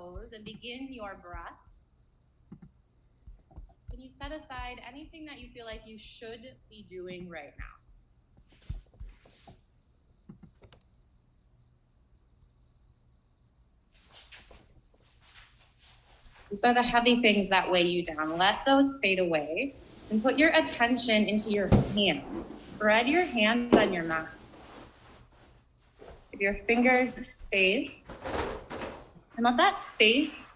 toes and begin your breath. Can you set aside anything that you feel like you should be doing right now? These are the heavy things that weigh you down. Let those fade away and put your attention into your hands. Spread your hands on your mat. Give your fingers space and let that space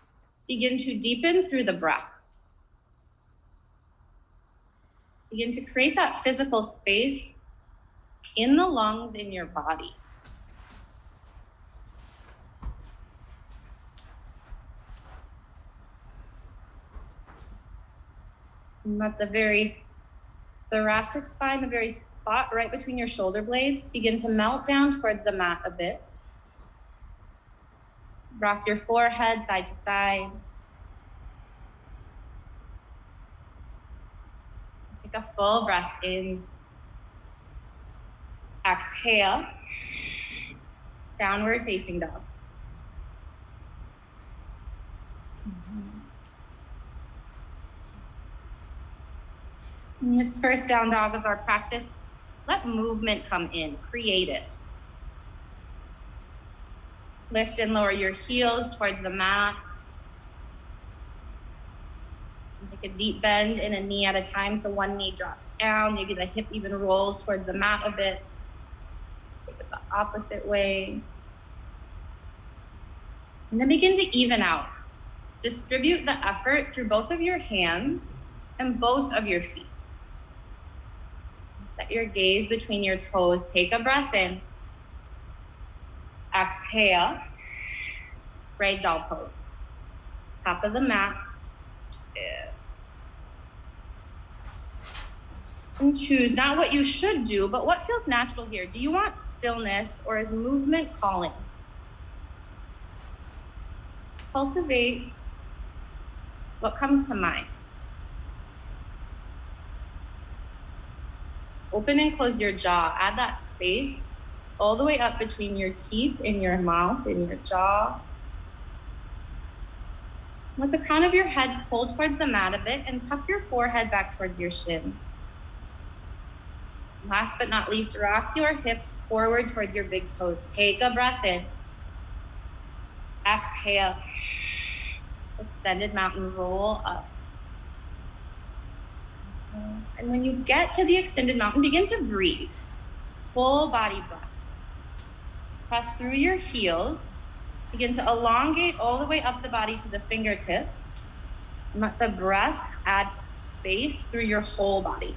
begin to deepen through the breath. Begin to create that physical space in the lungs in your body. And let the very thoracic spine, the very spot right between your shoulder blades, begin to melt down towards the mat a bit. Rock your forehead side to side. Take a full breath in. Exhale. Downward facing dog. In this first down dog of our practice, let movement come in, create it. Lift and lower your heels towards the mat. And take a deep bend in a knee at a time, so one knee drops down, maybe the hip even rolls towards the mat a bit. Take it the opposite way. And then begin to even out. Distribute the effort through both of your hands and both of your feet. Set your gaze between your toes. Take a breath in. Exhale. Ragdoll pose. Top of the mat. Yes. And choose not what you should do, but what feels natural here. Do you want stillness or is movement calling? Cultivate what comes to mind. Open and close your jaw. Add that space all the way up between your teeth in your mouth, in your jaw. Let the crown of your head pull towards the mat a bit and tuck your forehead back towards your shins. Last but not least, rock your hips forward towards your big toes. Take a breath in. Exhale. Extended mountain roll up. And when you get to the extended mountain, begin to breathe. Full body breath. Press through your heels. Begin to elongate all the way up the body to the fingertips. And let the breath add space through your whole body.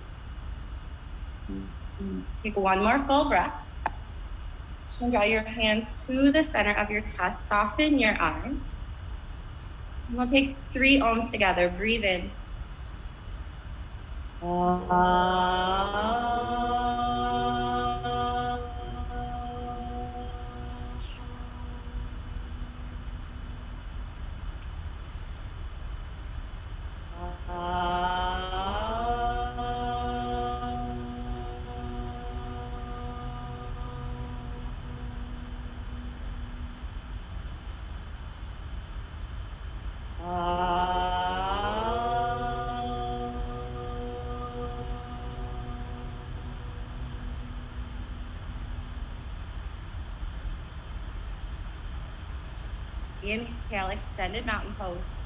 Take one more full breath. And draw your hands to the center of your chest. Soften your eyes. And we'll take 3 ohms together. Breathe in. Inhale, extended mountain pose.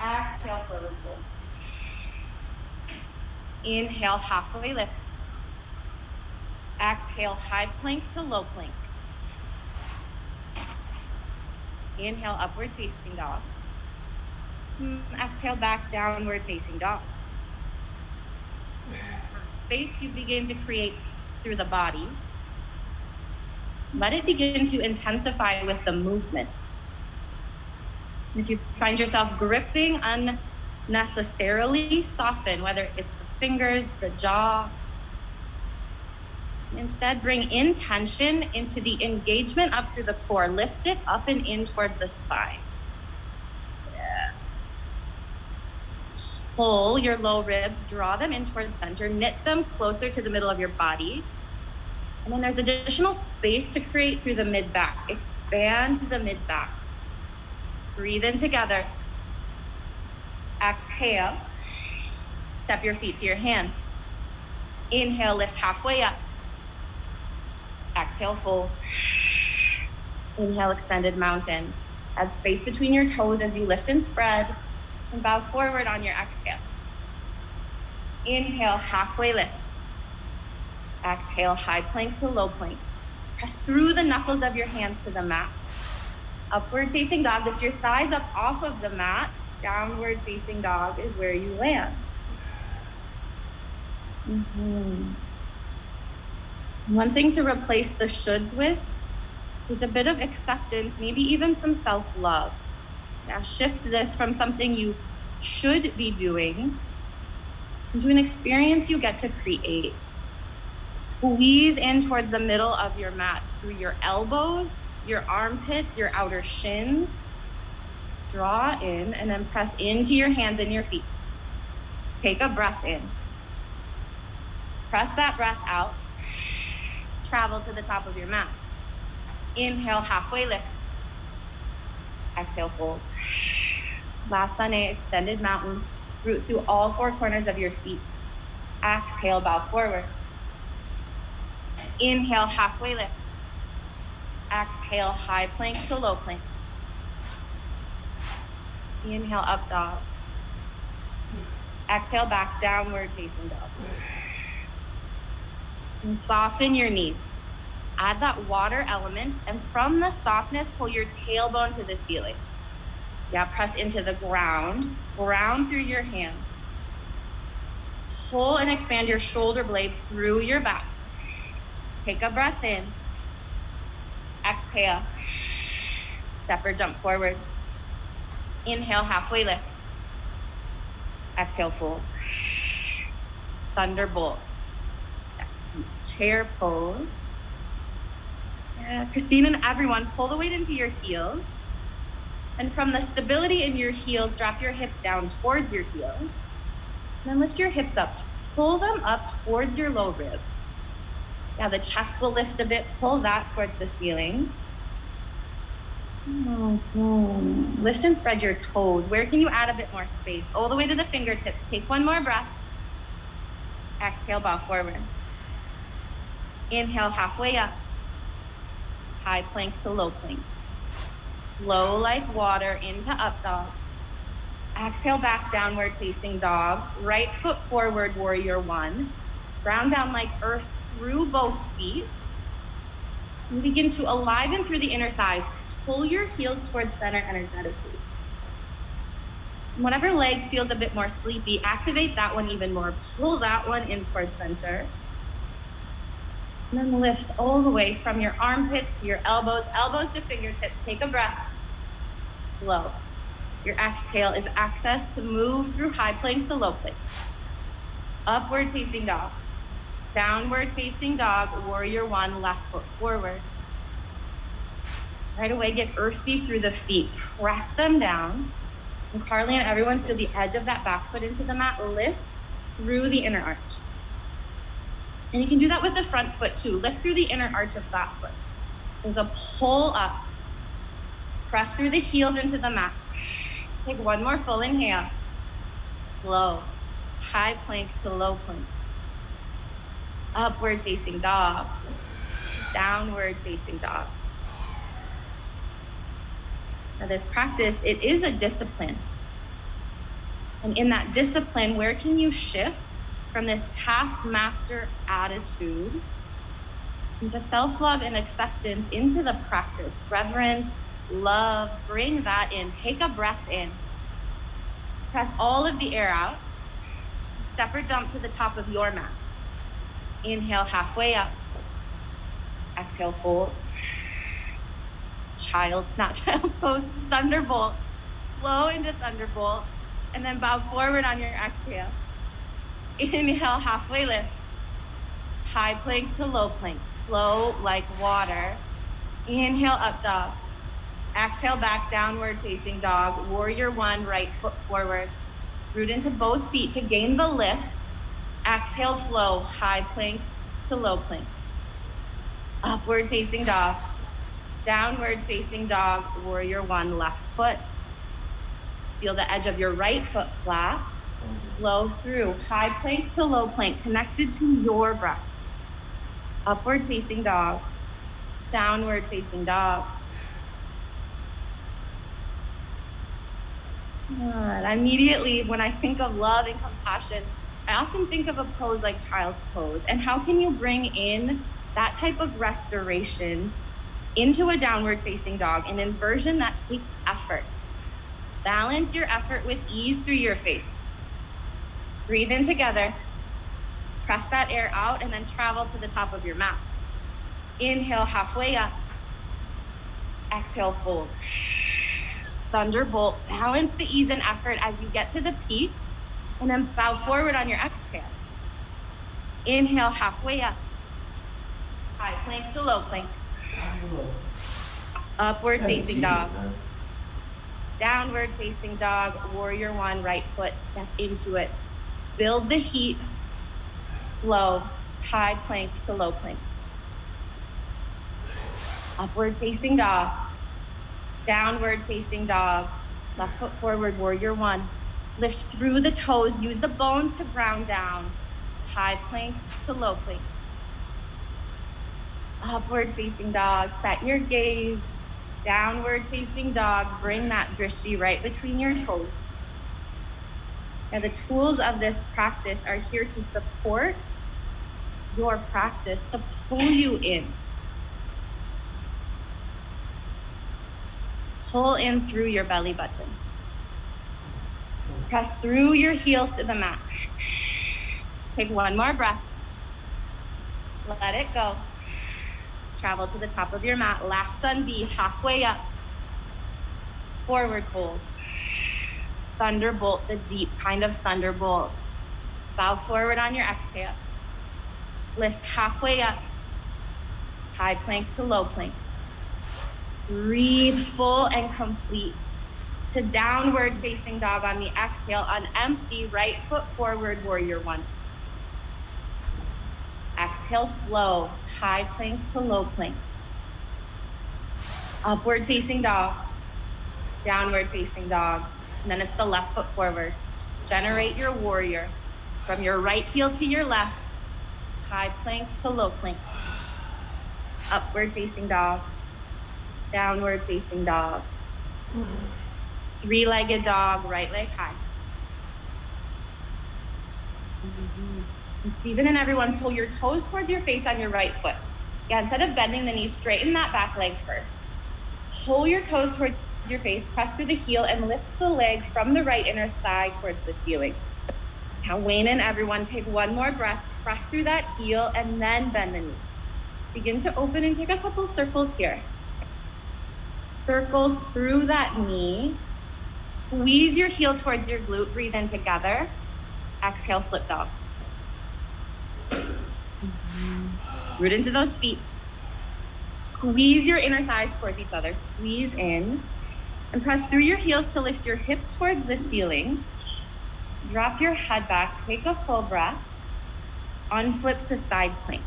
Exhale, forward fold. Inhale, halfway lift. Exhale, high plank to low plank. Inhale, upward facing dog. Exhale, back downward facing dog. Space you begin to create through the body. Let it begin to intensify with the movement. If you find yourself gripping unnecessarily, soften, whether it's the fingers, the jaw. Instead, bring intention into the engagement up through the core. Lift it up and in towards the spine. Yes. Pull your low ribs, draw them in towards the center, knit them closer to the middle of your body. And then there's additional space to create through the mid-back. Expand the mid-back. Breathe in together. Exhale. Step your feet to your hand. Inhale, lift halfway up. Exhale, fold. Inhale, extended mountain. Add space between your toes as you lift and spread, and bow forward on your exhale. Inhale, halfway lift. Exhale, high plank to low plank. Press through the knuckles of your hands to the mat. Upward facing dog, lift your thighs up off of the mat. Downward facing dog is where you land. One thing to replace the shoulds with is a bit of acceptance, maybe even some self-love. Now shift this from something you should be doing into an experience you get to create. Squeeze in towards the middle of your mat through your elbows, your armpits, your outer shins. Draw in and then press into your hands and your feet. Take a breath in. Press that breath out. Travel to the top of your mat. Inhale, halfway lift. Exhale, fold. Lasana, extended mountain. Root through all four corners of your feet. Exhale, bow forward. Inhale, halfway lift. Exhale, high plank to low plank. Inhale, up dog. Exhale, back downward facing dog. And soften your knees. Add that water element, and from the softness, pull your tailbone to the ceiling. Yeah, press into the ground through your hands. Pull and expand your shoulder blades through your back. Take a breath in. Exhale. Step or jump forward. Inhale, halfway lift. Exhale, fold. Thunderbolt. Deep chair pose. Christine and everyone, pull the weight into your heels. And from the stability in your heels, drop your hips down towards your heels. And then lift your hips up. Pull them up towards your low ribs. Yeah, the chest will lift a bit. Pull that towards the ceiling. Lift and spread your toes. Where can you add a bit more space? All the way to the fingertips. Take one more breath. Exhale, bow forward. Inhale, halfway up. High plank to low plank. Flow like water into up dog. Exhale, back downward facing dog. Right foot forward, warrior one. Ground down like earth through both feet. And begin to aliven through the inner thighs. Pull your heels towards center energetically. And whatever leg feels a bit more sleepy, activate that one even more. Pull that one in towards center. And then lift all the way from your armpits to your elbows, elbows to fingertips. Take a breath. Flow. Your exhale is access to move through high plank to low plank. Upward facing dog. Downward facing dog, warrior one, left foot forward. Right away, get earthy through the feet. Press them down. And Carly and everyone, so the edge of that back foot into the mat, lift through the inner arch. And you can do that with the front foot too. Lift through the inner arch of that foot. There's a pull up. Press through the heels into the mat. Take one more full inhale. Flow. High plank to low plank. Upward facing dog. Downward facing dog. Now this practice, it is a discipline. And in that discipline, where can you shift from this taskmaster attitude into self-love and acceptance into the practice? Reverence, love, bring that in. Take a breath in. Press all of the air out. Step or jump to the top of your mat. Inhale, halfway up. Exhale, fold. Child's pose, thunderbolt. Flow into thunderbolt. And then bow forward on your exhale. Inhale, halfway lift. High plank to low plank. Flow like water. Inhale, up dog. Exhale, back downward facing dog. Warrior one, right foot forward. Root into both feet to gain the lift. Exhale, flow, high plank to low plank. Upward facing dog. Downward facing dog, warrior one, left foot. Seal the edge of your right foot flat. Flow through, high plank to low plank, connected to your breath. Upward facing dog. Downward facing dog. Good. Immediately, when I think of love and compassion, I often think of a pose like child's pose. And how can you bring in that type of restoration into a downward facing dog, an inversion that takes effort? Balance your effort with ease through your face. Breathe in together. Press that air out and then travel to the top of your mat. Inhale halfway up. Exhale, fold. Thunderbolt. Balance the ease and effort as you get to the peak, and then bow forward on your exhale. Inhale halfway up. High plank to low plank. Upward facing dog. Downward facing dog, warrior one, right foot, step into it. Build the heat, flow, high plank to low plank. Upward facing dog, downward facing dog, left foot forward, warrior one. Lift through the toes, use the bones to ground down. High plank to low plank. Upward facing dog, set your gaze. Downward facing dog, bring that drishti right between your toes. Now the tools of this practice are here to support your practice, to pull you in. Pull in through your belly button. Press through your heels to the mat. Take one more breath. Let it go. Travel to the top of your mat. Last sun B, halfway up. Forward fold. Thunderbolt, the deep kind of thunderbolt. Bow forward on your exhale. Lift halfway up. High plank to low plank. Breathe full and complete to downward facing dog on the exhale. On empty, right foot forward, warrior one. Exhale, flow, high plank to low plank. Upward facing dog, downward facing dog. And then it's the left foot forward. Generate your warrior from your right heel to your left, high plank to low plank. Upward facing dog, downward facing dog. Three-legged dog, right leg high. And Stephen and everyone, pull your toes towards your face on your right foot. Yeah, instead of bending the knees, straighten that back leg first. Pull your toes towards your face, press through the heel, and lift the leg from the right inner thigh towards the ceiling. Now, Wayne and everyone, take one more breath, press through that heel, and then bend the knee. Begin to open and take a couple circles here. Circles through that knee. Squeeze your heel towards your glute, breathe in together. Exhale, flip dog. Root into those feet. Squeeze your inner thighs towards each other. Squeeze in and press through your heels to lift your hips towards the ceiling. Drop your head back. Take a full breath. Unflip to side plank.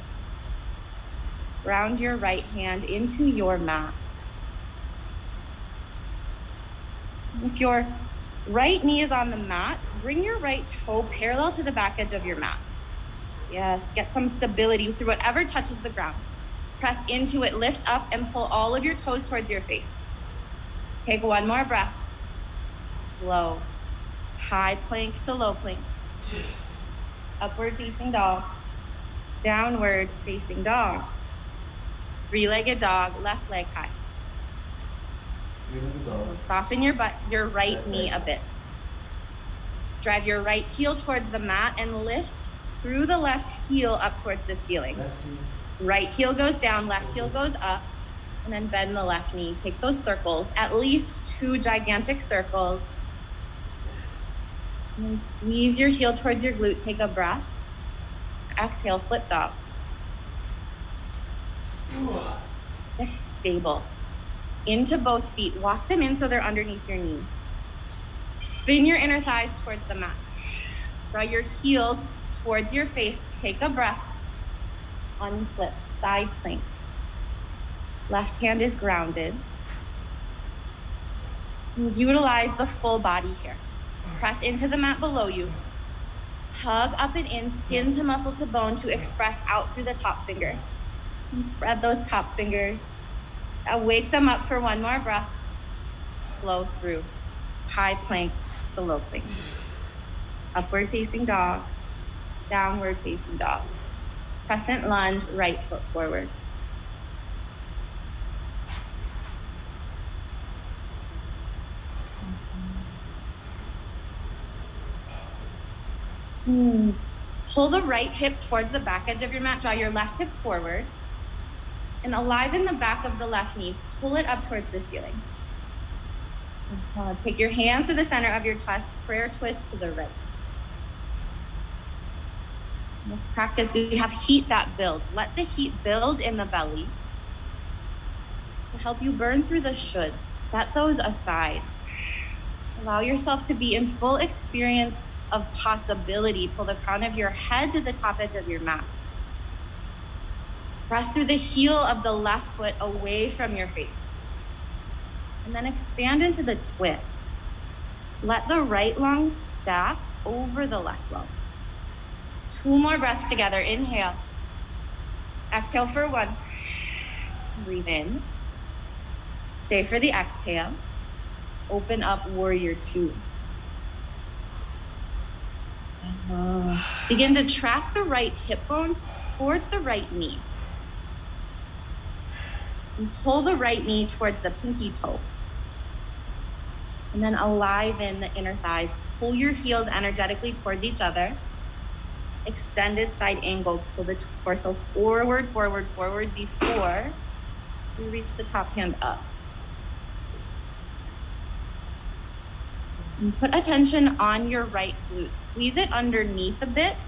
Ground your right hand into your mat. If your right knee is on the mat, bring your right toe parallel to the back edge of your mat. Yes, get some stability through whatever touches the ground. Press into it, lift up, and pull all of your toes towards your face. Take one more breath. Flow. High plank to low plank. Upward facing dog. Downward facing dog. Three-legged dog, left leg high. Soften your butt, your right knee a bit. Drive your right heel towards the mat and lift through the left heel up towards the ceiling. Right heel goes down, left heel goes up, and then bend the left knee. Take those circles, at least 2 gigantic circles. And then squeeze your heel towards your glute. Take a breath. Exhale, flip dog. Get stable. Into both feet. Walk them in so they're underneath your knees. Spin your inner thighs towards the mat. Draw your heels towards your face. Take a breath. Unflip, side plank. Left hand is grounded. Utilize the full body here. Press into the mat below you. Hug up and in, skin to muscle to bone to express out through the top fingers. And spread those top fingers. Now wake them up for one more breath. Flow through. High plank to low plank. Upward facing dog. Downward facing dog. Crescent lunge, right foot forward. Pull the right hip towards the back edge of your mat. Draw your left hip forward. And aliven the back of the left knee. Pull it up towards the ceiling. Take your hands to the center of your chest. Prayer twist to the right. In this practice, we have heat that builds. Let the heat build in the belly to help you burn through the shoulds. Set those aside. Allow yourself to be in full experience of possibility. Pull the crown of your head to the top edge of your mat. Press through the heel of the left foot away from your face. And then expand into the twist. Let the right lung stack over the left lung. 2 more breaths together. Inhale. Exhale for 1. Breathe in. Stay for the exhale. Open up warrior 2. Begin to track the right hip bone towards the right knee. And pull the right knee towards the pinky toe. And then aliven the inner thighs. Pull your heels energetically towards each other. Extended side angle. Pull the torso forward, forward, forward before we reach the top hand up. And put attention on your right glute. Squeeze it underneath a bit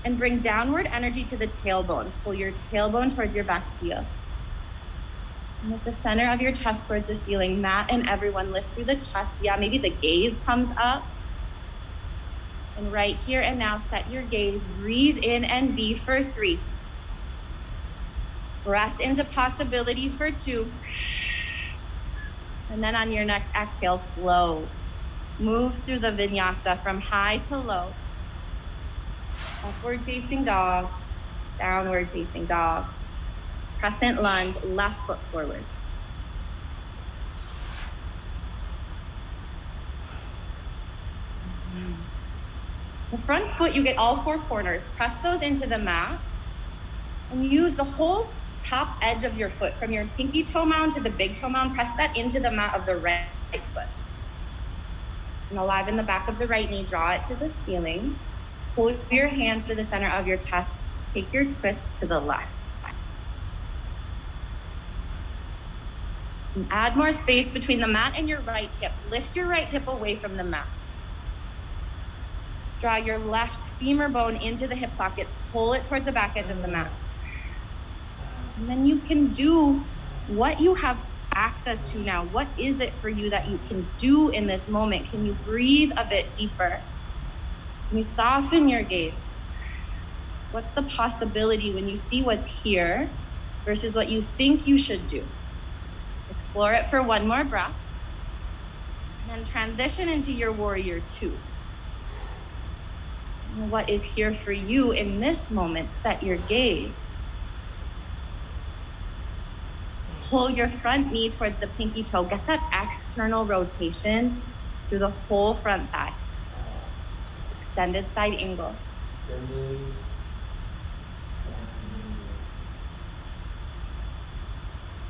and bring downward energy to the tailbone. Pull your tailbone towards your back heel. And with the center of your chest towards the ceiling. Mat and everyone lift through the chest. Yeah, maybe the gaze comes up. And right here and now, set your gaze. Breathe in and be for 3. Breath into possibility for 2. And then on your next exhale, flow. Move through the vinyasa from high to low. Upward facing dog, downward facing dog. Crescent lunge, left foot forward. The front foot, you get all 4 corners. Press those into the mat and use the whole top edge of your foot from your pinky toe mound to the big toe mound. Press that into the mat of the right foot. And aliven the back of the right knee, draw it to the ceiling. Pull your hands to the center of your chest. Take your twist to the left. And add more space between the mat and your right hip. Lift your right hip away from the mat. Draw your left femur bone into the hip socket. Pull it towards the back edge of the mat. And then you can do what you have access to now. What is it for you that you can do in this moment? Can you breathe a bit deeper? Can you soften your gaze? What's the possibility when you see what's here versus what you think you should do? Explore it for 1 more breath. And then transition into your warrior 2. What is here for you in this moment? Set your gaze. Pull your front knee towards the pinky toe. Get that external rotation through the whole front thigh. Extended side angle.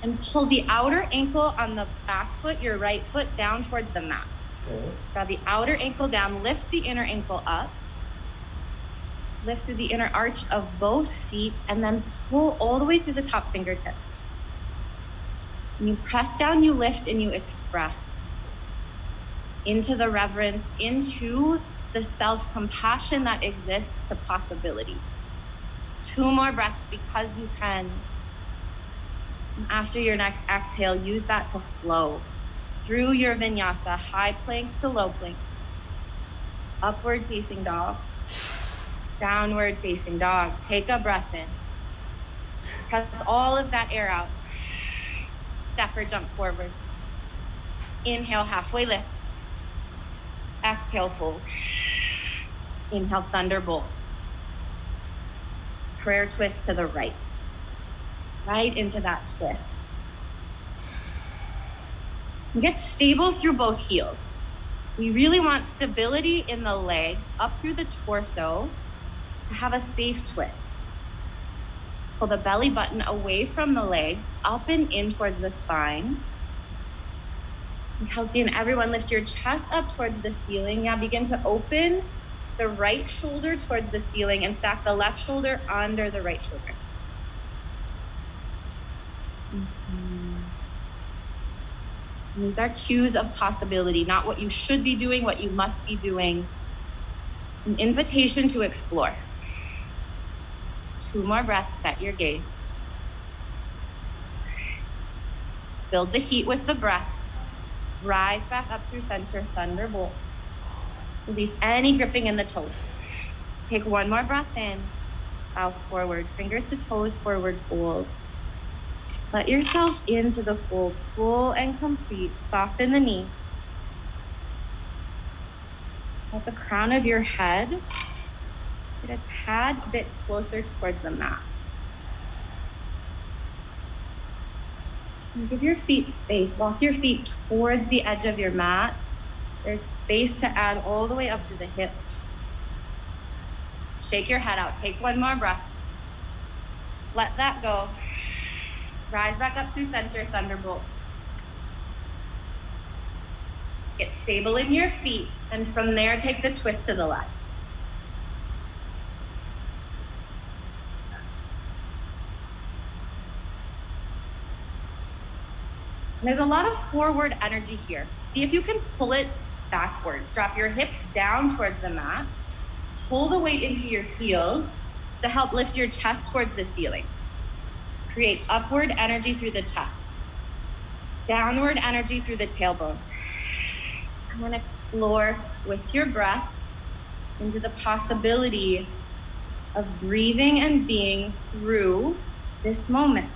And pull the outer ankle on the back foot, your right foot, down towards the mat. Okay. Draw the outer ankle down, lift the inner ankle up. Lift through the inner arch of both feet and then pull all the way through the top fingertips. And you press down, you lift, and you express. Into the reverence, into the self-compassion that exists to possibility. 2 more breaths because you can. And after your next exhale, use that to flow through your vinyasa, high plank to low plank. Upward facing dog. Downward facing dog. Take a breath in. Press all of that air out. Step or jump forward. Inhale, halfway lift. Exhale, fold. Inhale, thunderbolt. Prayer twist to the right. Right into that twist. And get stable through both heels. We really want stability in the legs up through the torso to have a safe twist. Pull the belly button away from the legs, up and in towards the spine. And Kelsey and everyone, lift your chest up towards the ceiling. Yeah, begin to open the right shoulder towards the ceiling and stack the left shoulder under the right shoulder. And these are cues of possibility, not what you should be doing, what you must be doing. An invitation to explore. 2 more breaths, set your gaze. Build the heat with the breath. Rise back up through center, thunderbolt. Release any gripping in the toes. Take 1 more breath in, bow forward, fingers to toes, forward fold. Let yourself into the fold, full and complete. Soften the knees. Let the crown of your head get a tad bit closer towards the mat. And give your feet space. Walk your feet towards the edge of your mat. There's space to add all the way up through the hips. Shake your head out. Take 1 more breath. Let that go. Rise back up through center, thunderbolt. Get stable in your feet, and from there, take the twist to the left. And there's a lot of forward energy here. See if you can pull it backwards. Drop your hips down towards the mat. Pull the weight into your heels to help lift your chest towards the ceiling. Create upward energy through the chest. Downward energy through the tailbone. And then explore with your breath into the possibility of breathing and being through this moment.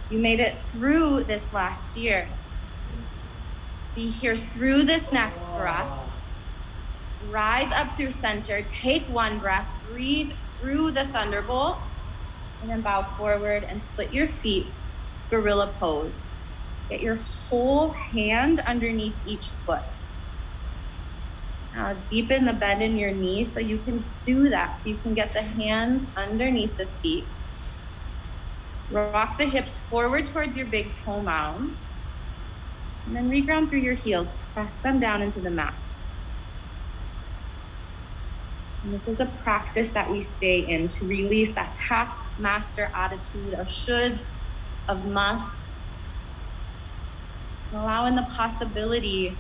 You made it through this last year. Be here through this next breath. Rise up through center. Take 1 breath. Breathe through the thunderbolt. And then bow forward and split your feet, gorilla pose. Get your whole hand underneath each foot. Now deepen the bend in your knee so you can do that. So you can get the hands underneath the feet. Rock the hips forward towards your big toe mounds. And then reground through your heels. Press them down into the mat. And this is a practice that we stay in to release that taskmaster attitude of shoulds, of musts, and allow in the possibility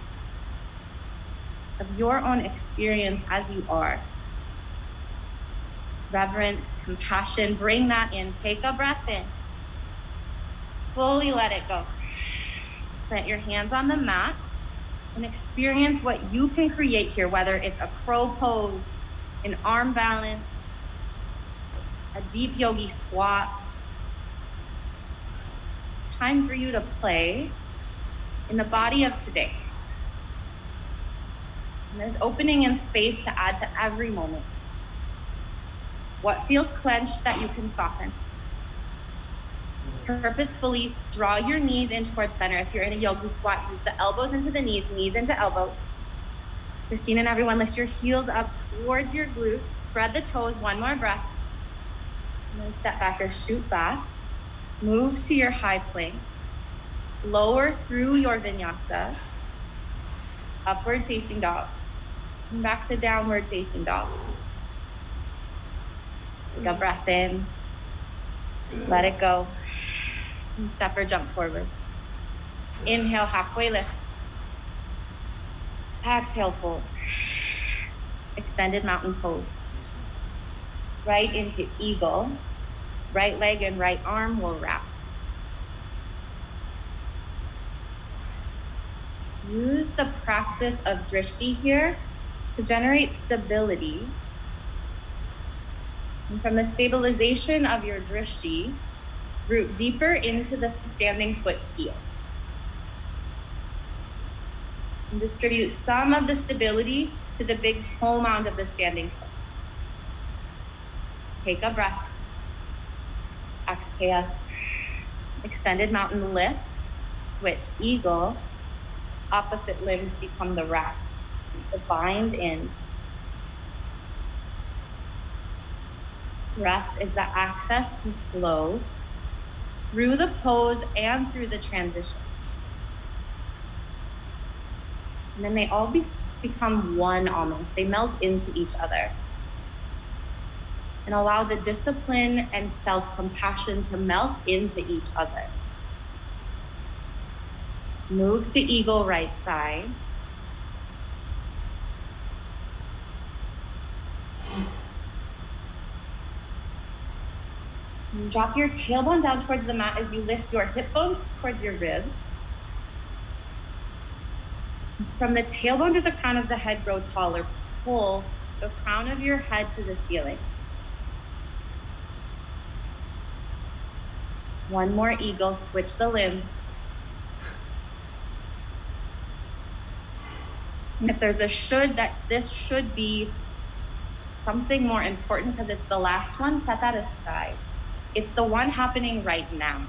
of your own experience as you are. Reverence, compassion, bring that in. Take a breath in. Fully let it go. Plant your hands on the mat and experience what you can create here, whether it's a crow pose, an arm balance, a deep yogi squat. It's time for you to play in the body of today. And there's opening and space to add to every moment. What feels clenched that you can soften? Purposefully draw your knees in towards center. If you're in a yogi squat, use the elbows into the knees into elbows. Christine and everyone, lift your heels up towards your glutes. Spread the toes, 1 more breath. And then step back or shoot back. Move to your high plank. Lower through your vinyasa. Upward facing dog. And back to downward facing dog. Take a breath in. Let it go. And step or jump forward. Inhale, halfway lift. Exhale, fold. Extended mountain pose. Right into eagle. Right leg and right arm will wrap. Use the practice of drishti here to generate stability. And from the stabilization of your drishti, Root deeper into the standing foot heel. And distribute some of the stability to the big toe mound of the standing foot. Take a breath. Exhale. Extended mountain lift. Switch eagle. Opposite limbs become the rack. The bind in. Breath is the access to flow through the pose and through the transitions. And then they all become one almost. They melt into each other. And allow the discipline and self-compassion to melt into each other. Move to eagle right side. And drop your tailbone down towards the mat as you lift your hip bones towards your ribs. From the tailbone to the crown of the head, grow taller. Pull the crown of your head to the ceiling. One more eagle, switch the limbs. And if there's a should, that this should be something more important because it's the last one, set that aside. It's the one happening right now.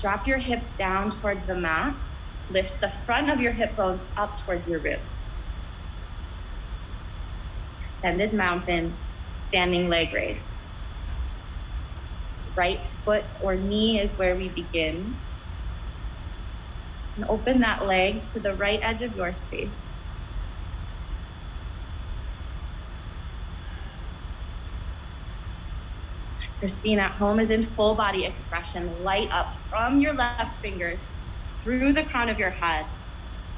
Drop your hips down towards the mat. Lift the front of your hip bones up towards your ribs. Extended mountain, standing leg raise. Right foot or knee is where we begin. And open that leg to the right edge of your space. Christine at home is in full body expression. Light up from your left fingers through the crown of your head.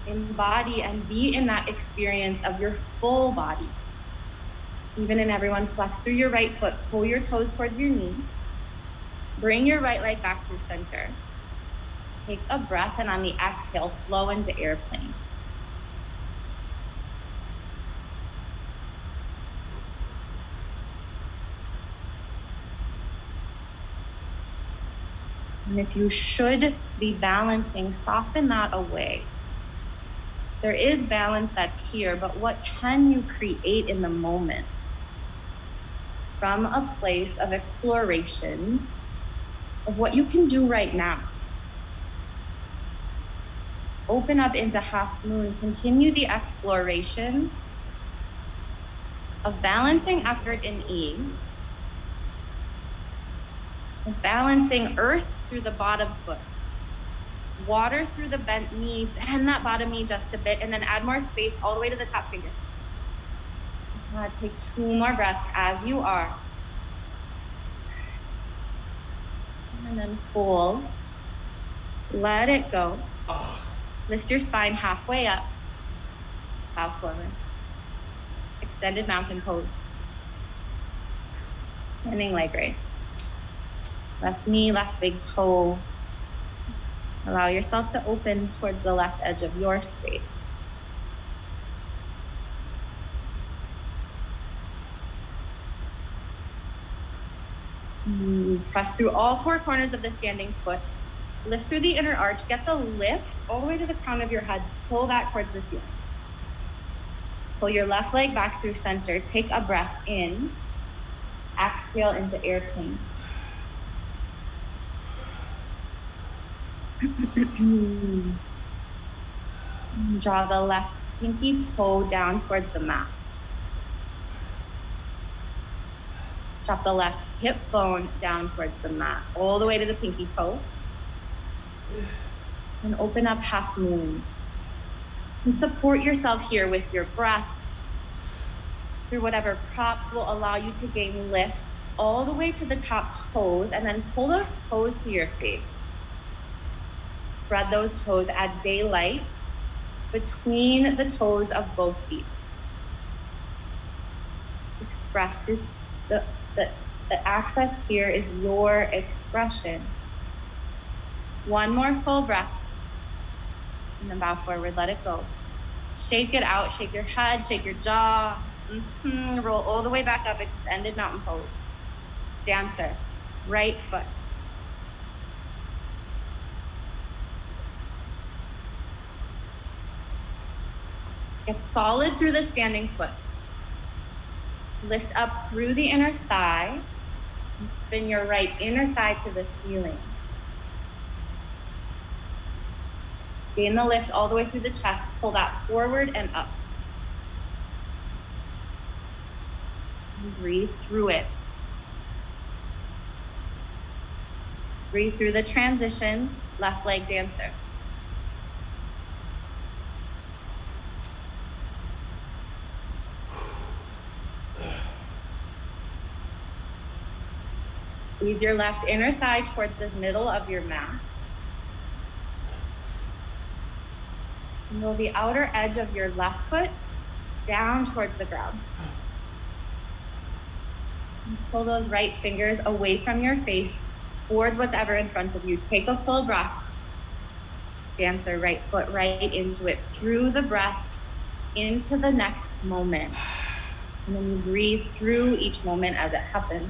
Embody and be in that experience of your full body. Stephen and everyone, flex through your right foot. Pull your toes towards your knee. Bring your right leg back through center. Take a breath and on the exhale, flow into airplane. And if you should be balancing, soften that away. There is balance that's here, but what can you create in the moment? From a place of exploration of what you can do right now. Open up into half moon, continue the exploration of balancing effort and ease, of balancing earth through the bottom foot, water through the bent knee, bend that bottom knee just a bit, and then add more space all the way to the top fingers. Take 2 more breaths as you are. And then fold. Let it go. Lift your spine halfway up. Bow forward. Extended mountain pose. Standing leg raise. Left knee, left big toe. Allow yourself to open towards the left edge of your space. Press through all 4 corners of the standing foot. Lift through the inner arch. Get the lift all the way to the crown of your head. Pull that towards the ceiling. Pull your left leg back through center. Take a breath in. Exhale into airplane. Draw the left pinky toe down towards the mat. Drop the left hip bone down towards the mat, all the way to the pinky toe. And open up half moon. And support yourself here with your breath through whatever props will allow you to gain lift all the way to the top toes, and then pull those toes to your face. Spread those toes, add daylight between the toes of both feet. Expresses the access here is your expression. One more full breath. And then bow forward, let it go. Shake it out, shake your head, shake your jaw. Roll all the way back up, extended mountain pose. Dancer, right foot, Get solid through the standing foot. Lift up through the inner thigh and spin your right inner thigh to the ceiling. Gain the lift all the way through the chest. Pull that forward and up. And breathe through it. Breathe through the transition, left leg dancer. Squeeze your left inner thigh towards the middle of your mat. And roll the outer edge of your left foot down towards the ground. And pull those right fingers away from your face towards what's ever in front of you. Take a full breath. Dancer, right foot right into it. Through the breath, into the next moment. And then you breathe through each moment as it happens.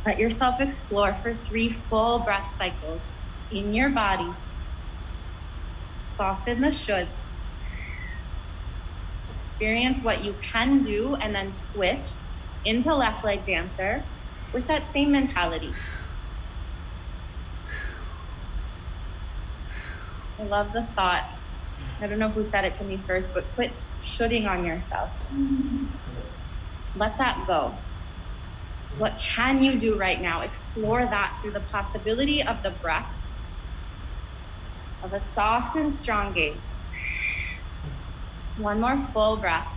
Let yourself explore for 3 full breath cycles in your body. Soften the shoulds. Experience what you can do and then switch into left leg dancer with that same mentality. I love the thought. I don't know who said it to me first, but quit shoulding on yourself. Let that go. What can you do right now? Explore that through the possibility of the breath, of a soft and strong gaze. One more full breath.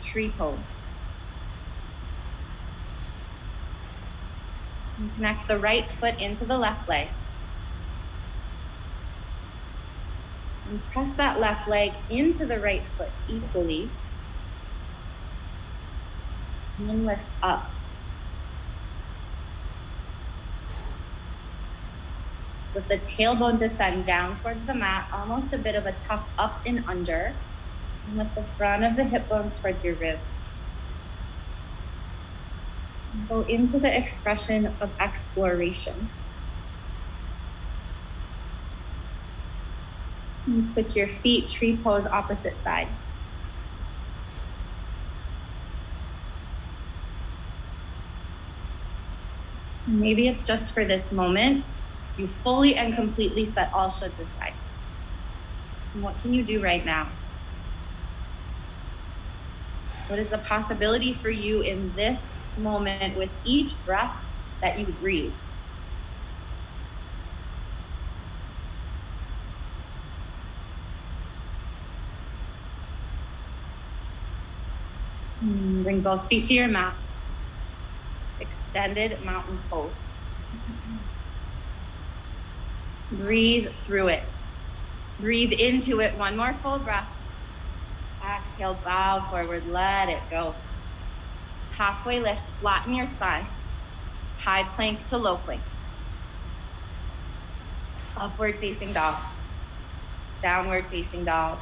Tree pose. And connect the right foot into the left leg. And press that left leg into the right foot equally. And then lift up. Let the tailbone descend down towards the mat, almost a bit of a tuck up and under. And lift the front of the hip bones towards your ribs. And go into the expression of exploration. And switch your feet, tree pose, opposite side. And maybe it's just for this moment. You fully and completely set all shoulds aside. And what can you do right now? What is the possibility for you in this moment with each breath that you breathe? Bring both feet to your mat. Extended mountain pose. Breathe through it. Breathe into it. One more full breath. Exhale, bow forward, let it go. Halfway lift, flatten your spine. High plank to low plank. Upward facing dog. Downward facing dog.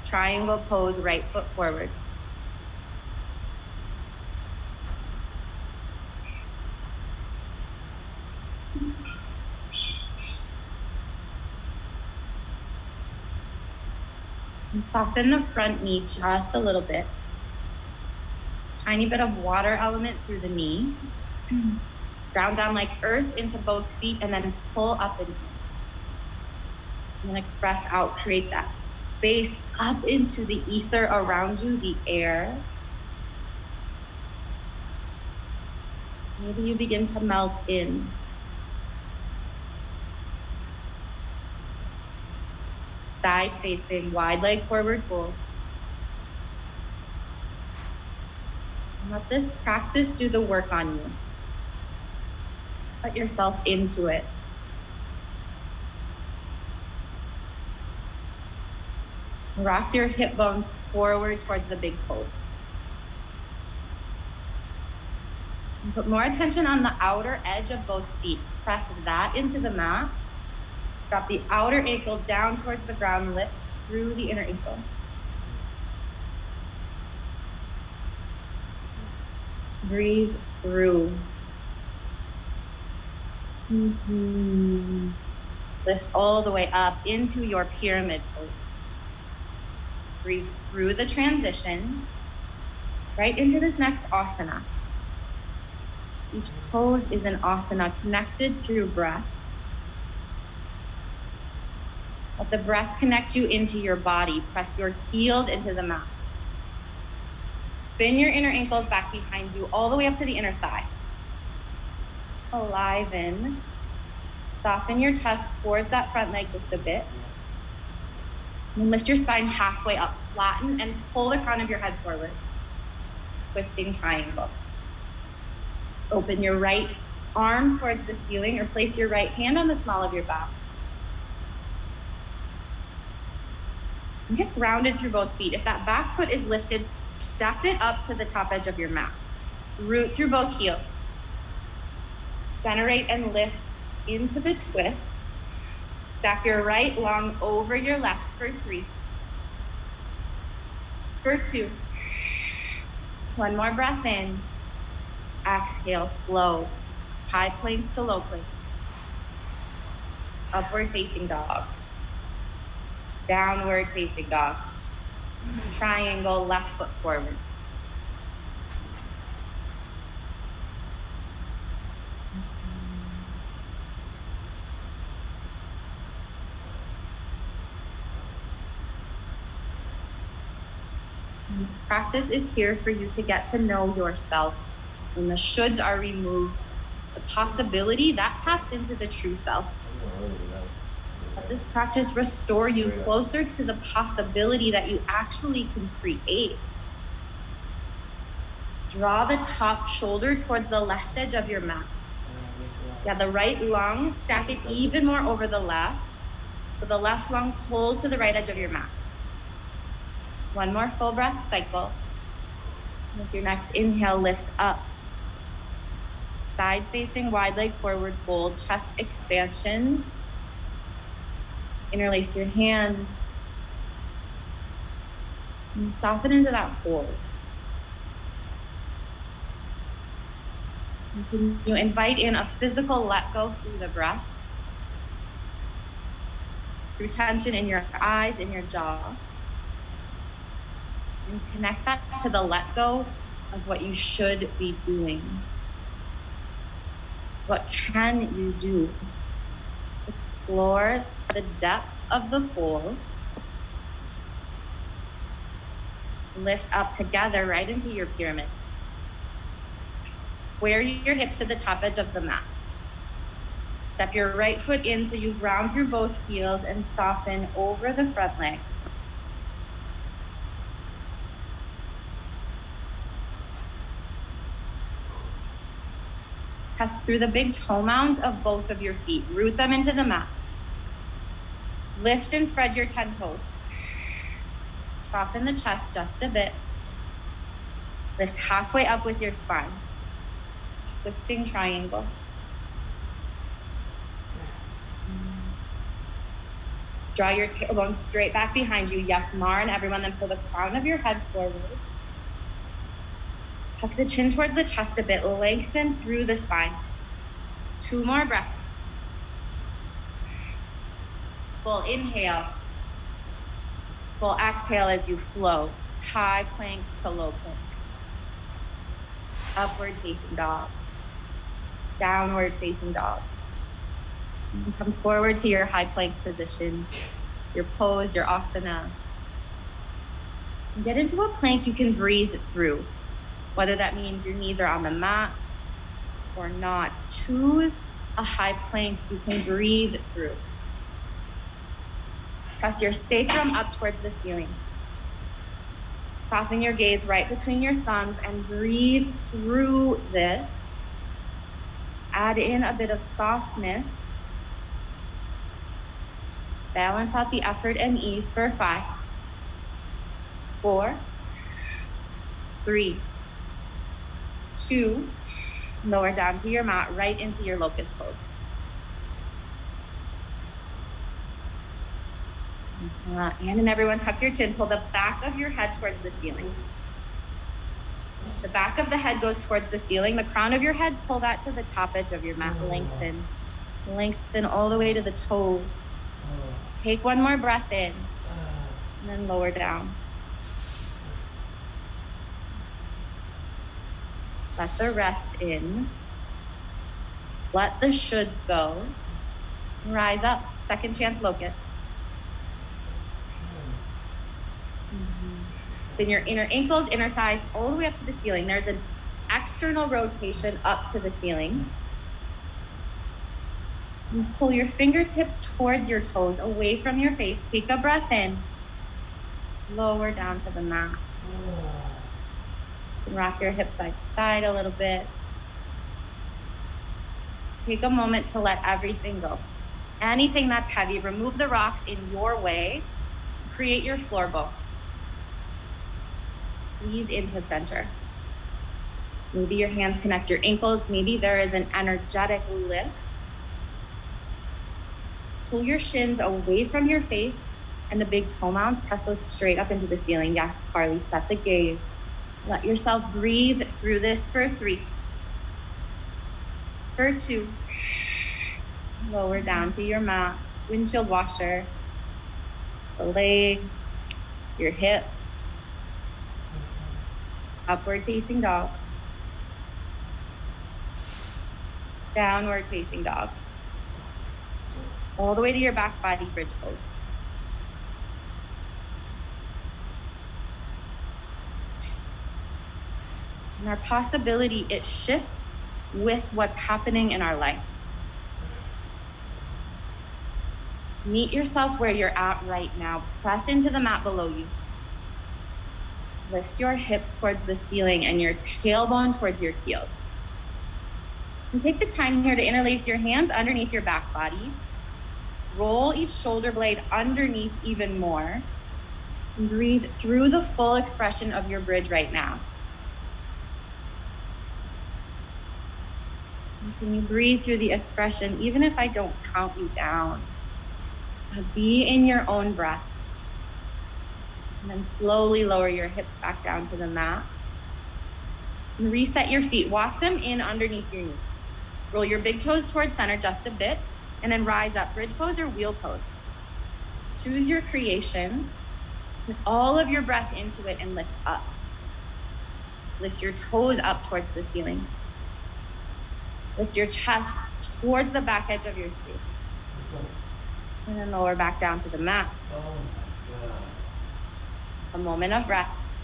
Triangle pose, right foot forward. And soften the front knee just a little bit. Tiny bit of water element through the knee. Ground down like earth into both feet and then pull up and in. And then express out, create that space up into the ether around you, the air. Maybe you begin to melt in. Side facing, wide leg forward fold. And let this practice do the work on you. Let yourself into it. Rock your hip bones forward towards the big toes. And put more attention on the outer edge of both feet. Press that into the mat. Drop the outer ankle down towards the ground, lift through the inner ankle. Breathe through. Lift all the way up into your pyramid pose. Breathe through the transition right into this next asana. Each pose is an asana connected through breath. Let the breath connect you into your body. Press your heels into the mat. Spin your inner ankles back behind you all the way up to the inner thigh. Aliven. Soften your chest towards that front leg just a bit. And lift your spine halfway up. Flatten and pull the crown of your head forward. Twisting triangle. Open your right arm towards the ceiling or place your right hand on the small of your back. And get grounded through both feet. If that back foot is lifted, step it up to the top edge of your mat. Root through both heels. Generate and lift into the twist. Stack your right lung over your left for 3. For 2. One more breath in. Exhale, flow. High plank to low plank. Upward facing dog. Downward facing dog. Triangle, left foot forward. This practice is here for you to get to know yourself. When the shoulds are removed, the possibility that taps into the true self. Let this practice restore you closer to the possibility that you actually can create. Draw the top shoulder towards the left edge of your mat. Yeah, the right lung, stack it even more over the left. So the left lung pulls to the right edge of your mat. One more full breath cycle. With your next inhale, lift up. Side facing wide leg forward fold, chest expansion. Interlace your hands. And soften into that hold. And can you invite in a physical let go through the breath? Through tension in your eyes, in your jaw. And connect that to the let go of what you should be doing. What can you do? Explore the depth of the fold. Lift up together right into your pyramid. Square your hips to the top edge of the mat. Step your right foot in so you ground through both heels and soften over the front leg. Press through the big toe mounds of both of your feet. Root them into the mat. Lift and spread your 10 toes. Soften the chest just a bit. Lift halfway up with your spine. Twisting triangle. Draw your tailbone straight back behind you. Yes, Marn, everyone. Then pull the crown of your head forward. Tuck the chin toward the chest a bit. Lengthen through the spine. 2 more breaths. Full inhale. Full exhale as you flow. High plank to low plank. Upward facing dog. Downward facing dog. And come forward to your high plank position, your pose, your asana. And get into a plank you can breathe through. Whether that means your knees are on the mat or not, choose a high plank you can breathe through. Press your sacrum up towards the ceiling. Soften your gaze right between your thumbs and breathe through this. Add in a bit of softness. Balance out the effort and ease for 5, 4, 3, 2, lower down to your mat, right into your locust pose. And everyone, tuck your chin, pull the back of your head towards the ceiling. The back of the head goes towards the ceiling. The crown of your head, pull that to the top edge of your mat, lengthen. Lengthen all the way to the toes. Take one more breath in, and then lower down. Let the rest in. Let the shoulds go. Rise up, second chance locust. Spin your inner ankles, inner thighs, all the way up to the ceiling. There's an external rotation up to the ceiling. And pull your fingertips towards your toes, away from your face. Take a breath in. Lower down to the mat. Rock your hips side to side a little bit. Take a moment to let everything go. Anything that's heavy, remove the rocks in your way. Create your floor bow. Squeeze into center. Maybe your hands connect your ankles. Maybe there is an energetic lift. Pull your shins away from your face and the big toe mounds. Press those straight up into the ceiling. Yes, Carly, set the gaze. Let yourself breathe through this for 3. For 2. Lower down to your mat. Windshield washer. The legs, your hips. Upward facing dog. Downward facing dog. All the way to your back body, bridge pose. And our possibility, it shifts with what's happening in our life. Meet yourself where you're at right now. Press into the mat below you. Lift your hips towards the ceiling and your tailbone towards your heels. And take the time here to interlace your hands underneath your back body. Roll each shoulder blade underneath even more. And breathe through the full expression of your bridge right now. And can you breathe through the expression, even if I don't count you down? Be in your own breath. And then slowly lower your hips back down to the mat. And reset your feet. Walk them in underneath your knees. Roll your big toes towards center just a bit. And then rise up, bridge pose or wheel pose. Choose your creation. Put all of your breath into it and lift up. Lift your toes up towards the ceiling. Lift your chest towards the back edge of your space. And then lower back down to the mat. Oh my God. A moment of rest.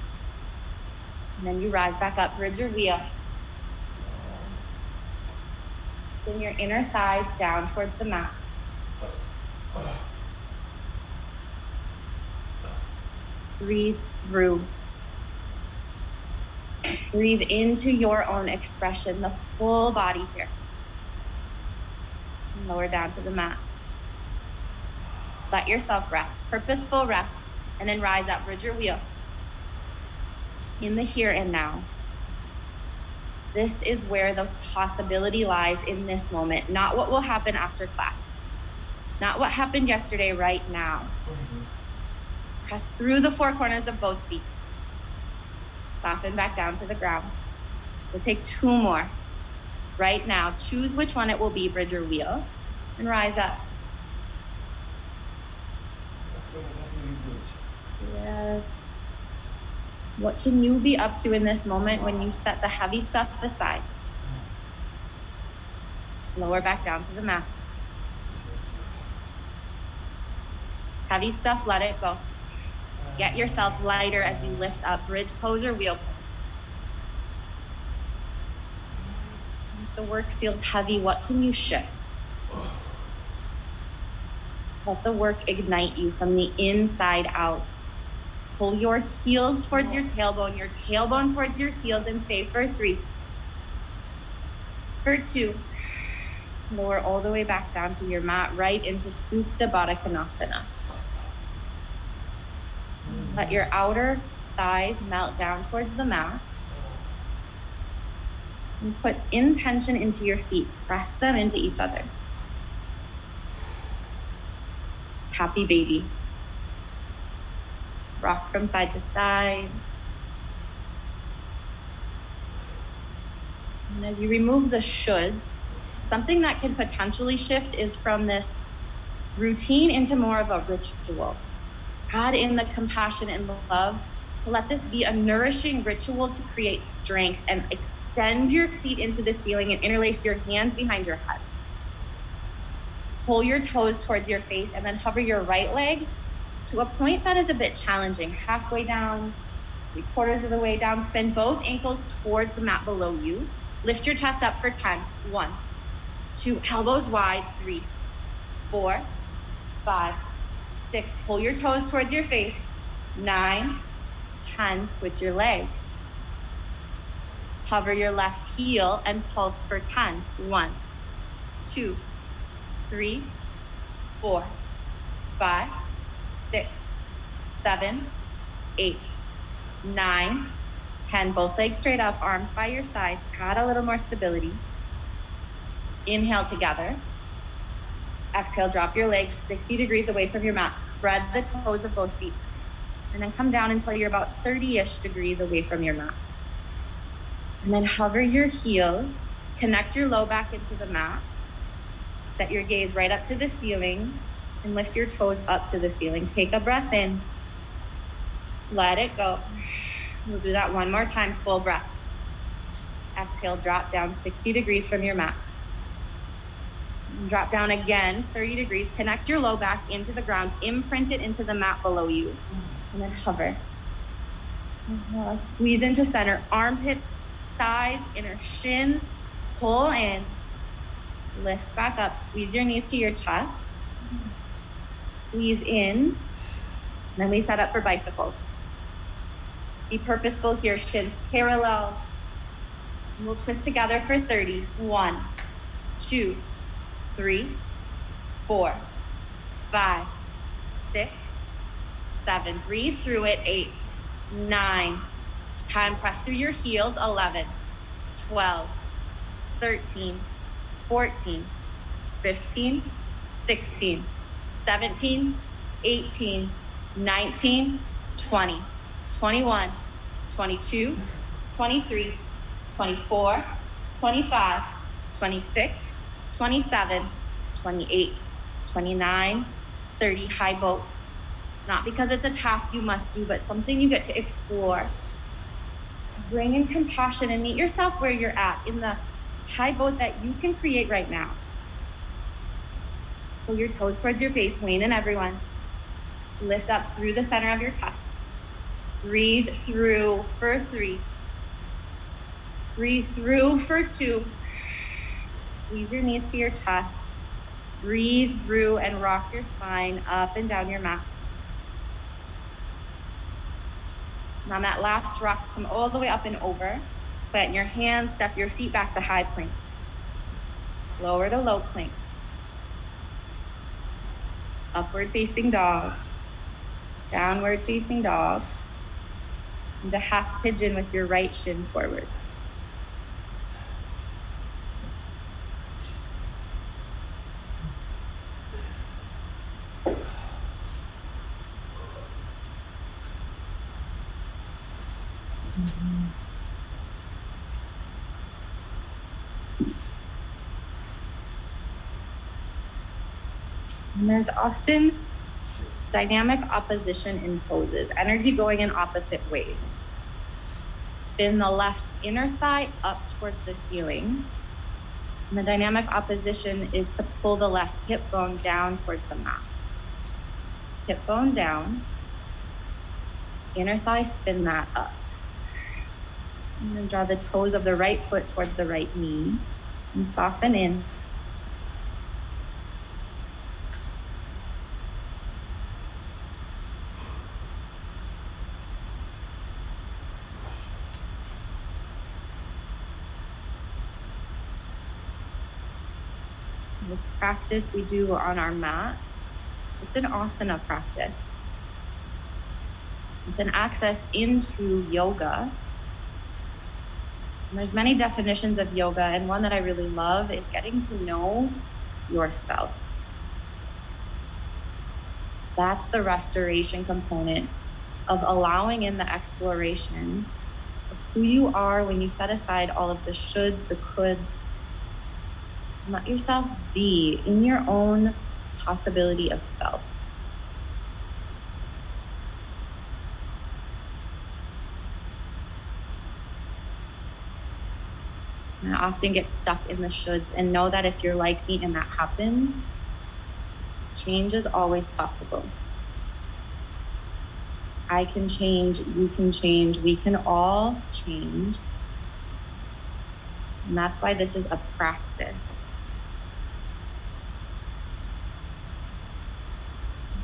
And then you rise back up, bridge or wheel. Spin your inner thighs down towards the mat. Breathe through. Breathe into your own expression, the full body here. And lower down to the mat. Let yourself rest, purposeful rest, and then rise up, bridge or wheel. In the here and now. This is where the possibility lies in this moment, not what will happen after class, not what happened yesterday, right now. Press through the 4 corners of both feet. Soften back down to the ground. We'll take 2 more. Right now, choose which one it will be, bridge or wheel, and rise up. Yes. What can you be up to in this moment when you set the heavy stuff aside? Lower back down to the mat. Heavy stuff, let it go. Get yourself lighter as you lift up, bridge pose or wheel pose. If the work feels heavy, what can you shift? Let the work ignite you from the inside out. Pull your heels towards your tailbone towards your heels, and stay for 3. For 2. Lower all the way back down to your mat, right into Supta Baddha Konasana. Let your outer thighs melt down towards the mat. And put intention into your feet. Press them into each other. Happy baby. Rock from side to side. And as you remove the shoulds, Something that can potentially shift is from this routine into more of a ritual. Add in the compassion and love to let this be a nourishing ritual to create strength, and extend your feet into the ceiling and interlace your hands behind your head. Pull your toes towards your face and then hover your right leg to a point that is a bit challenging, halfway down, 3/4 of the way down. Spin both ankles towards the mat below you. Lift your chest up for 10. 1, 2, elbows wide. 3, 4, 5, 6. Pull your toes towards your face. 9, 10. Switch your legs. Hover your left heel and pulse for 10. 1, 2, 3, 4, 5, 6, 7, 8, 9, 10. Both legs straight up, arms by your sides. Add a little more stability. Inhale together. Exhale, drop your legs 60 degrees away from your mat. Spread the toes of both feet. And then come down until you're about 30-ish degrees away from your mat. And then hover your heels. Connect your low back into the mat. Set your gaze right up to the ceiling and lift your toes up to the ceiling. Take a breath in. Let it go. We'll do that one more time, full breath. Exhale, drop down 60 degrees from your mat. Drop down again, 30 degrees. Connect your low back into the ground. Imprint it into the mat below you. And then hover. Squeeze into center. Armpits, thighs, inner shins. Pull in. Lift back up. Squeeze your knees to your chest. Squeeze in. Then we set up for bicycles. Be purposeful here. Shins parallel. And we'll twist together for 30. 1, 2, 3, 4, 5, 6, 7. Breathe through it. 8, 9, 10. Press through your heels. 11, 12, 13, 14, 15, 16, 17, 18, 19, 20, 21, 22, 23, 24, 25, 26, 27, 28, 29, 30. High boat. Not because it's a task you must do, but something you get to explore. Bring in compassion and meet yourself where you're at in the high boat that you can create right now. Pull your toes towards your face. Wayne and everyone. Lift up through the center of your chest. Breathe through for 3. Breathe through for 2. Squeeze your knees to your chest. Breathe through and rock your spine up and down your mat. And on that last rock, come all the way up and over. Plant your hands, step your feet back to high plank. Lower to low plank. Upward facing dog. Downward facing dog. Into half pigeon with your right shin forward. And there's often dynamic opposition in poses, energy going in opposite ways. Spin the left inner thigh up towards the ceiling. And the dynamic opposition is to pull the left hip bone down towards the mat. Hip bone down. Inner thigh, spin that up. And then draw the toes of the right foot towards the right knee and soften in. This practice we do on our mat, it's an asana practice. It's an access into yoga. And there's many definitions of yoga, and one that I really love is getting to know yourself. That's the restoration component of allowing in the exploration of who you are when you set aside all of the shoulds, the coulds, And let yourself be in your own possibility of self. And I often get stuck in the shoulds, and know that if you're like me and that happens, change is always possible. I can change, you can change, we can all change. And that's why this is a practice.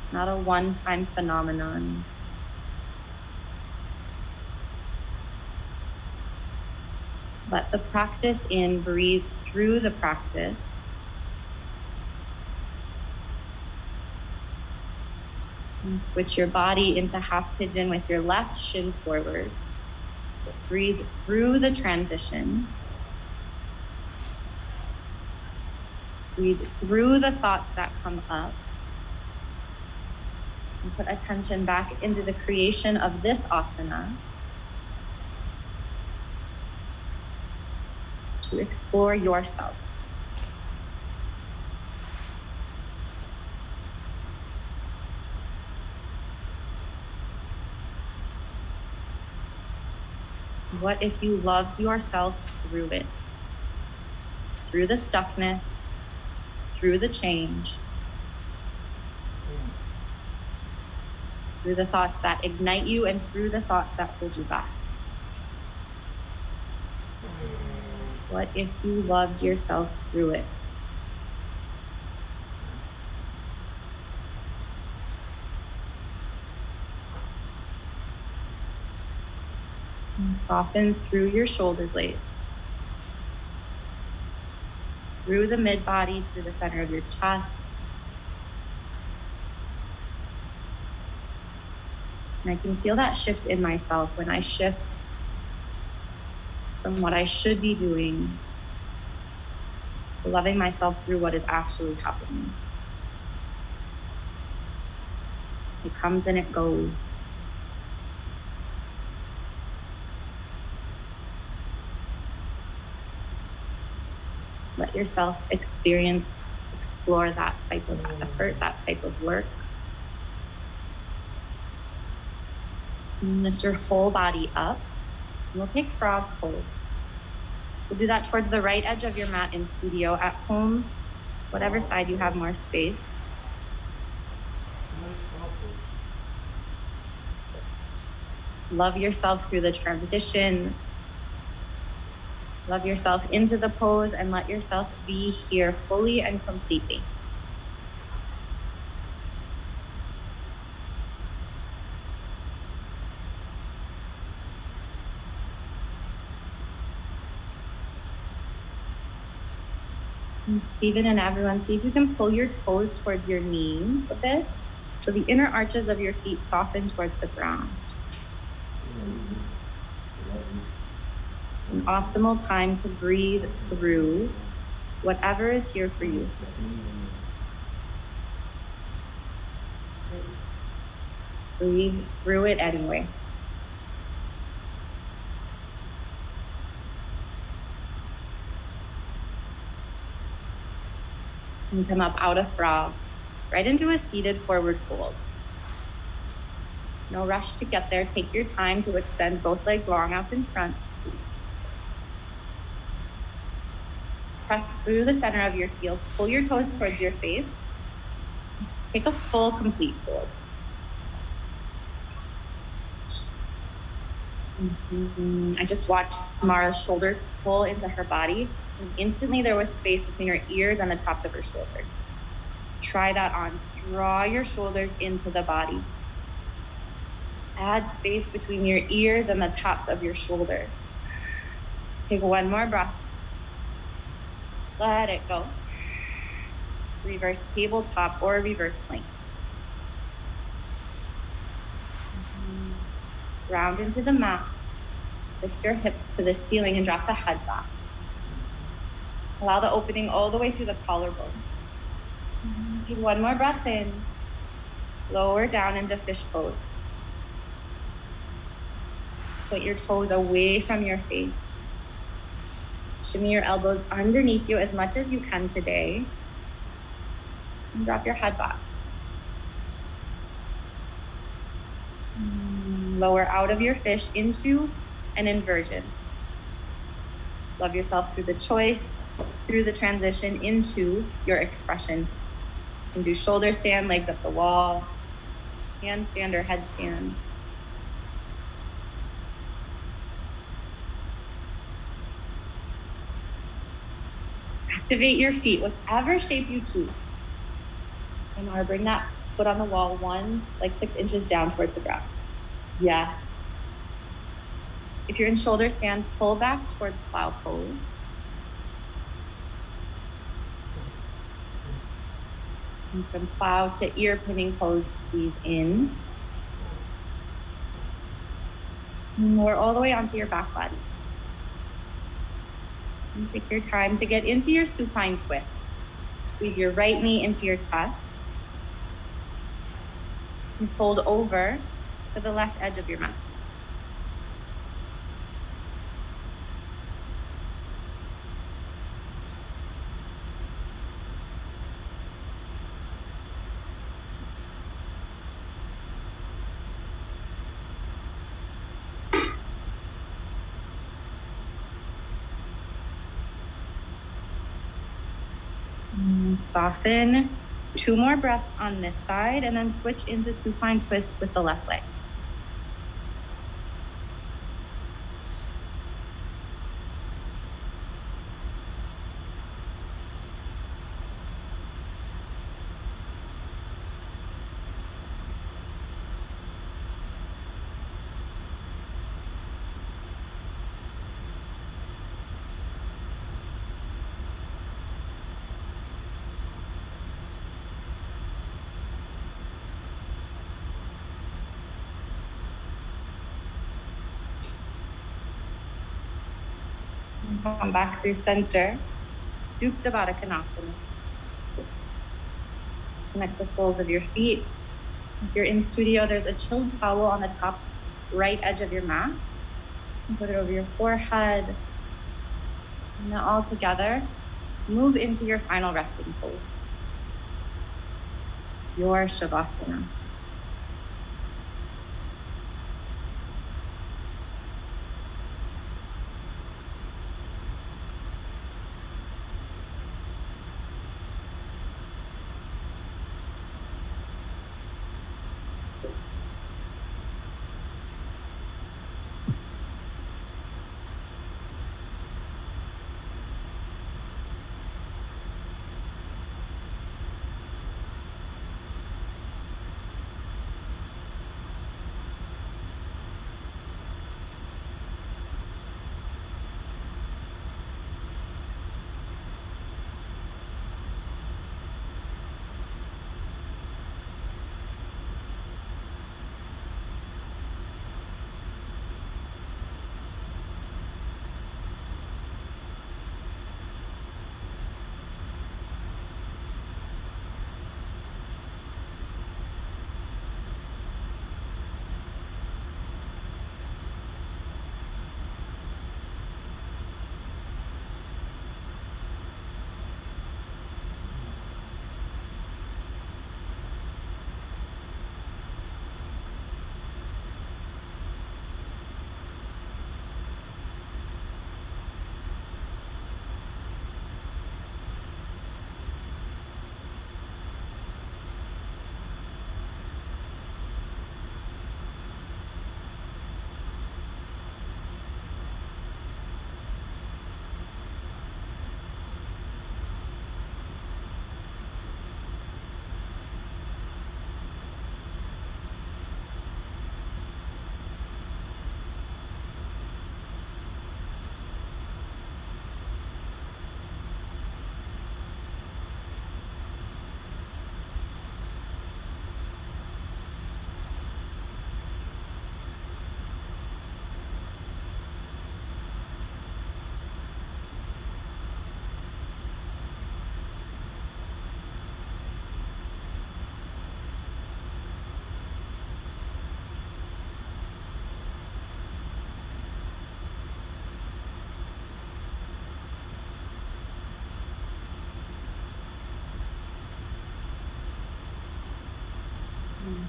It's not a one-time phenomenon. Let the practice in, breathe through the practice. And switch your body into half pigeon with your left shin forward. Breathe through the transition. Breathe through the thoughts that come up. And put attention back into the creation of this asana to explore yourself. What if you loved yourself through it? Through the stuckness, through the change, through the thoughts that ignite you, and through the thoughts that hold you back. What if you loved yourself through it? And soften through your shoulder blades, through the mid-body, through the center of your chest. And I can feel that shift in myself when I shift from what I should be doing to loving myself through what is actually happening. It comes and it goes. Let yourself explore that type of effort, that type of work. And lift your whole body up. And we'll take frog pose. We'll do that towards the right edge of your mat in studio. At home, whatever side you have more space. Love yourself through the transition. Love yourself into the pose, and let yourself be here fully and completely. And Stephen and everyone, see if you can pull your toes towards your knees a bit, so the inner arches of your feet soften towards the ground. An optimal time to breathe through whatever is here for you. Breathe through it anyway. And come up out of frog, right into a seated forward fold. No rush to get there. Take your time to extend both legs long out in front. Press through the center of your heels. Pull your toes towards your face. Take a full, complete fold. I just watched Mara's shoulders pull into her body, and instantly there was space between her ears and the tops of her shoulders. Try that on. Draw your shoulders into the body. Add space between your ears and the tops of your shoulders. Take one more breath. Let it go. Reverse tabletop or reverse plank. Round into the mat. Lift your hips to the ceiling and drop the head back. Allow the opening all the way through the collarbones. Take one more breath in. Lower down into fish pose. Put your toes away from your face. Shimmy your elbows underneath you as much as you can today. And drop your head back. Lower out of your fish into an inversion. Love yourself through the choice, through the transition into your expression. You can do shoulder stand, legs up the wall, handstand or headstand. Activate your feet, whichever shape you choose. And now bring that foot on the wall, like 6 inches down towards the ground. Yes. If you're in shoulder stand, pull back towards plow pose. And from plow to ear pinning pose, squeeze in. And lower all the way onto your back body. And take your time to get into your supine twist. Squeeze your right knee into your chest. And fold over to the left edge of your mat. And soften. 2 more breaths on this side, and then switch into supine twist with the left leg. Come back through center, Supta Baddha Konasana. Connect the soles of your feet. If you're in studio, there's a chilled towel on the top right edge of your mat. And put it over your forehead. And now all together, move into your final resting pose. Your Shavasana.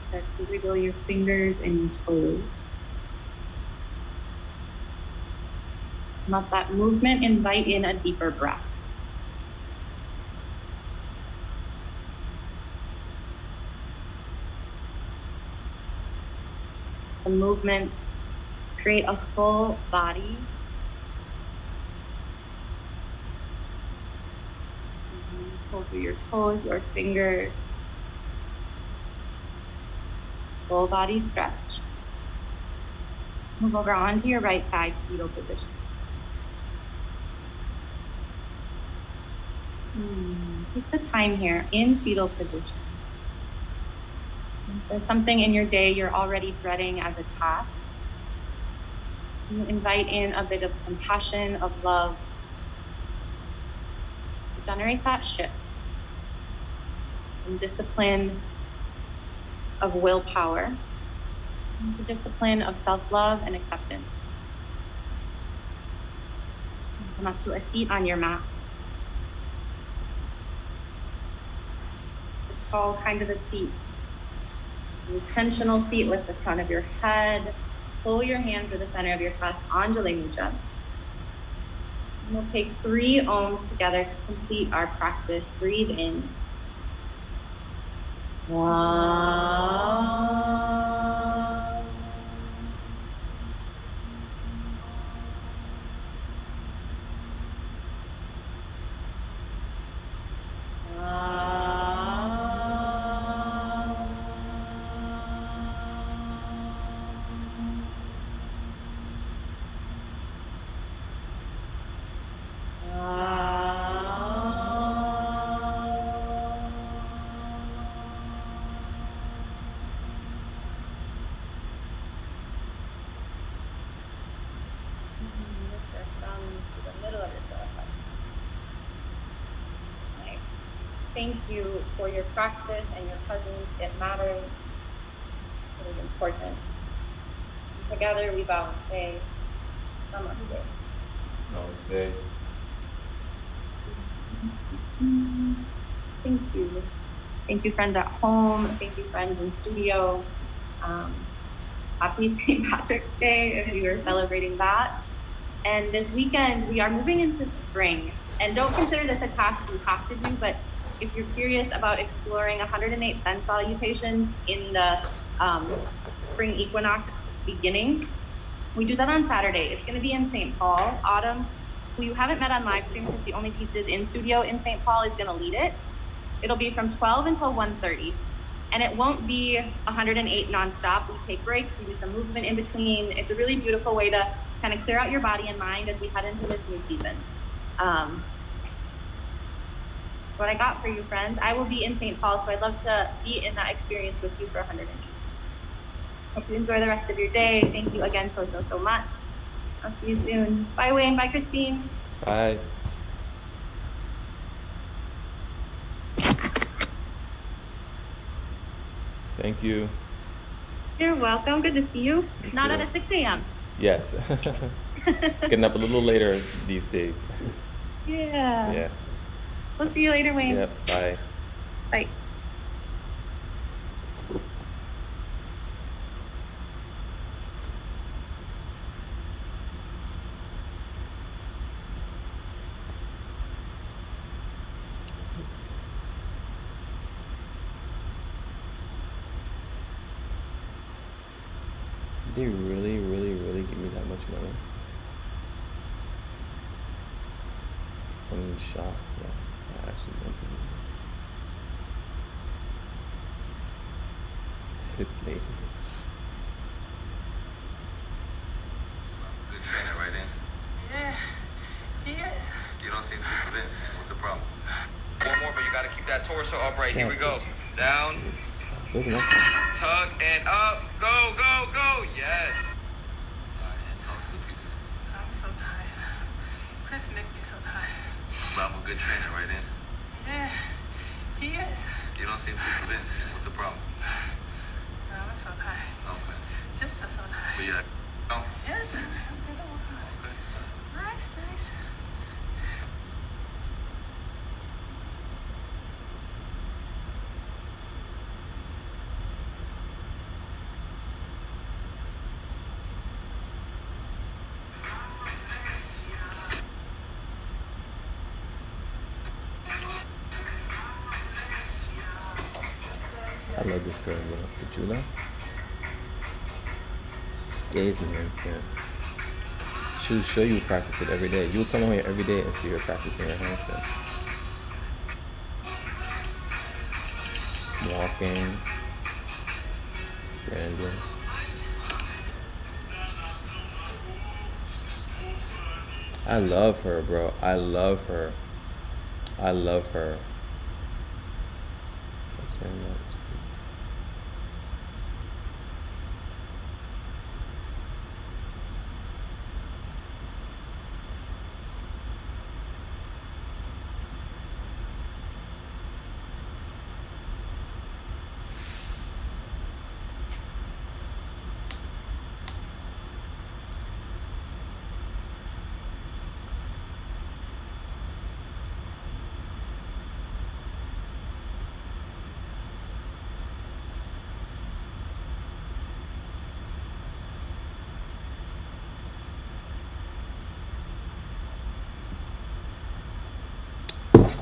Start to wiggle your fingers and your toes. Let that movement invite in a deeper breath. The movement create a full body. Pull through your toes, your fingers. Full body stretch. Move over onto your right side, fetal position. Take the time here in fetal position. If there's something in your day you're already dreading as a task, you invite in a bit of compassion, of love. Generate that shift from discipline of willpower into discipline of self-love and acceptance. Come up to a seat on your mat. A tall kind of a seat. Intentional seat, lift the crown of your head. Pull your hands to the center of your chest, Anjali Mudra. And we'll take 3 Oms together to complete our practice. Breathe in. Wow. Thank you for your practice and your presence. It matters. It is important. And together we bow and say, Namaste. Namaste. Thank you. Thank you, friends at home. Thank you, friends in studio. Happy St. Patrick's Day if you are celebrating that. And this weekend, we are moving into spring. And don't consider this a task you have to do, but if you're curious about exploring 108 sun salutations in the spring equinox beginning, we do that on Saturday. It's going to be in St. Paul. Autumn, who you haven't met on live stream because she only teaches in studio in St. Paul, is going to lead it. It'll be from 12 until 1:30. And it won't be 108 nonstop. We take breaks, we do some movement in between. It's a really beautiful way to kind of clear out your body and mind as we head into this new season. That's what I got for you, friends. I will be in St. Paul, so I'd love to be in that experience with you for 108. Hope you enjoy the rest of your day. Thank you again so much. I'll see you soon. Bye, Wayne. Bye, Christine. Bye. Thank you. You're welcome. Good to see you. You Not too. at a 6 a.m. Yes. Getting up a little later these days. Yeah. We'll see you later, Wayne. Yep. Bye. Bye. They really give me that much money. I'm in shock. Yeah, I actually don't believe it. It's late. Good trainer, right in? Yeah, he is. You don't seem too convinced. What's the problem? One more, but you gotta keep that torso upright. Here we go. Down, Those are my friends. tug, and up. Go, go, go. Yes. And talk to the people. I'm so tired. Chris make me so tired. But I'm a good trainer, right in? Yeah, he is. You don't seem too convinced. What's the problem? I'm so tired. Okay. Just so tired. But yeah. Oh. Yes. Okay. Nice. I love this girl, bro. Did you know? She stays in handstand. She would show you practice it every day. You would come on here every day and see her practicing her handstand. Walking, standing. I love her, bro. I love her. I love her. I'm saying that.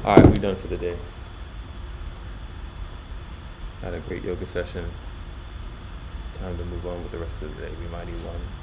All right, we done for the day. Had a great yoga session. Time to move on with the rest of the day. We mighty one.